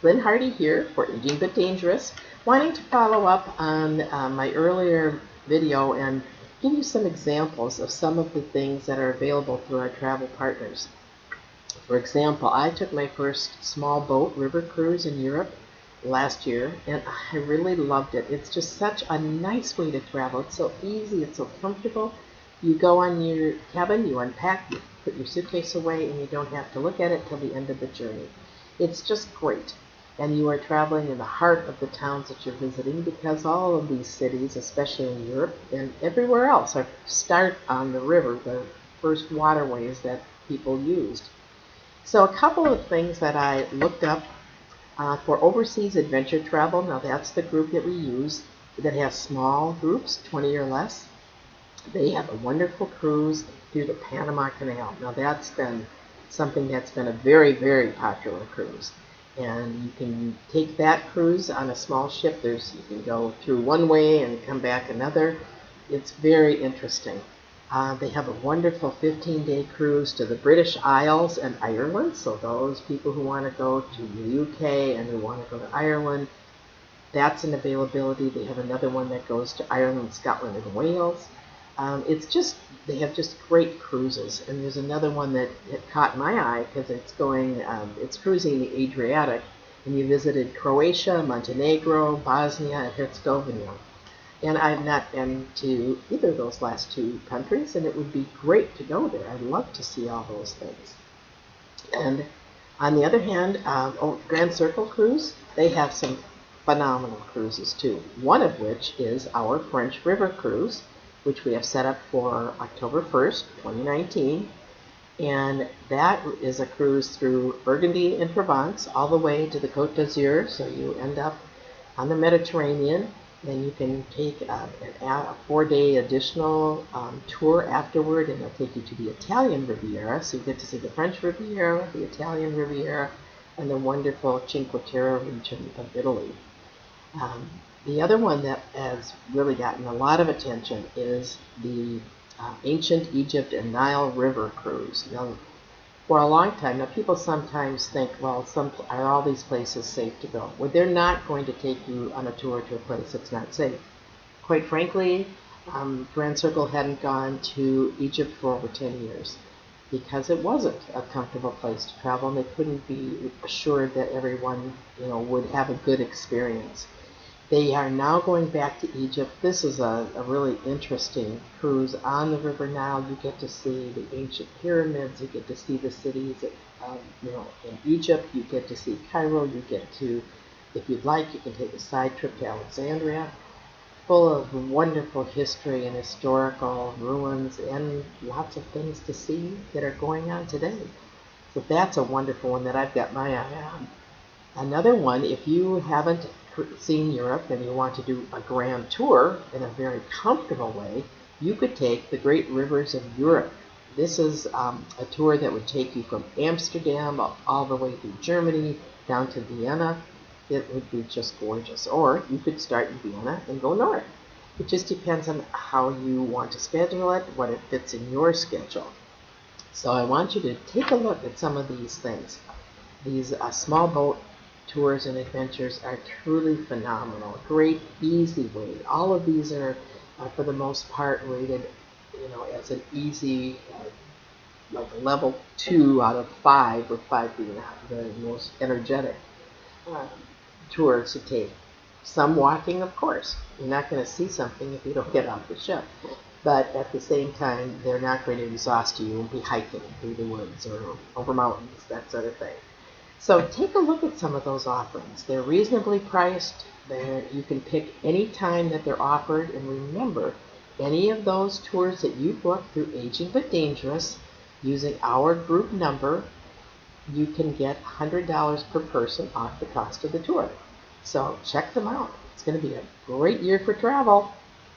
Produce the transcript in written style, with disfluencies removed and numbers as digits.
Lynne Hardey here for Aging But Dangerous, wanting to follow up on my earlier video and give you some examples of some of the things that are available through our travel partners. For example, I took my first small boat river cruise in Europe last year, and I really loved it. It's just such a nice way to travel. It's so easy, it's so comfortable. You go on your cabin, you unpack, you put your suitcase away, and you don't have to look at it till the end of the journey. It's just great. And you are traveling in the heart of the towns that you're visiting, because all of these cities, especially in Europe and everywhere else, start on the river, the first waterways that people used. So a couple of things that I looked up for overseas adventure travel. Now that's the group that we use that has small groups, 20 or less. They have a wonderful cruise through the Panama Canal. Now that's been something that's been a very, very popular cruise. And you can take that cruise on a small ship. You can go through one way and come back another. It's very interesting. They have a wonderful 15-day cruise to the British Isles and Ireland. So those people who want to go to the UK and who want to go to Ireland, that's an availability. They have another one that goes to Ireland, Scotland, and Wales. They have just great cruises. And there's another one that caught my eye because it's cruising the Adriatic, and you visited Croatia, Montenegro, Bosnia, and Herzegovina. And I've not been to either of those last two countries, and it would be great to go there. I'd love to see all those things. And on the other hand, Grand Circle Cruise, they have some phenomenal cruises too. One of which is our French River Cruise, which we have set up for October 1st, 2019. And that is a cruise through Burgundy and Provence all the way to the Côte d'Azur. So you end up on the Mediterranean. Then you can take a 4-day additional tour afterward, and it'll take you to the Italian Riviera. So you get to see the French Riviera, the Italian Riviera, and the wonderful Cinque Terre region of Italy. The other one that has really gotten a lot of attention is the Ancient Egypt and Nile River Cruise. Now, for a long time, now people sometimes think, well, are all these places safe to go? Well, they're not going to take you on a tour to a place that's not safe. Quite frankly, Grand Circle hadn't gone to Egypt for over 10 years because it wasn't a comfortable place to travel, and they couldn't be assured that everyone, would have a good experience. They are now going back to Egypt. This is a really interesting cruise on the River Nile. You get to see the ancient pyramids. You get to see the cities, in Egypt. You get to see Cairo. You get to, if you'd like, you can take a side trip to Alexandria, full of wonderful history and historical ruins and lots of things to see that are going on today. So that's a wonderful one that I've got my eye on. Another one, if you haven't seen Europe and you want to do a grand tour in a very comfortable way, you could take the Great Rivers of Europe. This is a tour that would take you from Amsterdam all the way through Germany down to Vienna. It would be just gorgeous. Or you could start in Vienna and go north. It just depends on how you want to schedule it, what it fits in your schedule. So I want you to take a look at some of these things. These small boat tours and adventures are truly phenomenal. Great, easy way. All of these are, for the most part, rated, as an easy, like level 2 out of 5, with 5 being the most energetic tours to take. Some walking, of course. You're not going to see something if you don't get off the ship. But at the same time, they're not going to exhaust you and be hiking through the woods or over mountains, that sort of thing. So take a look at some of those offerings. They're reasonably priced. You can pick any time that they're offered. And remember, any of those tours that you book through Aging But Dangerous, using our group number, you can get $100 per person off the cost of the tour. So check them out. It's going to be a great year for travel.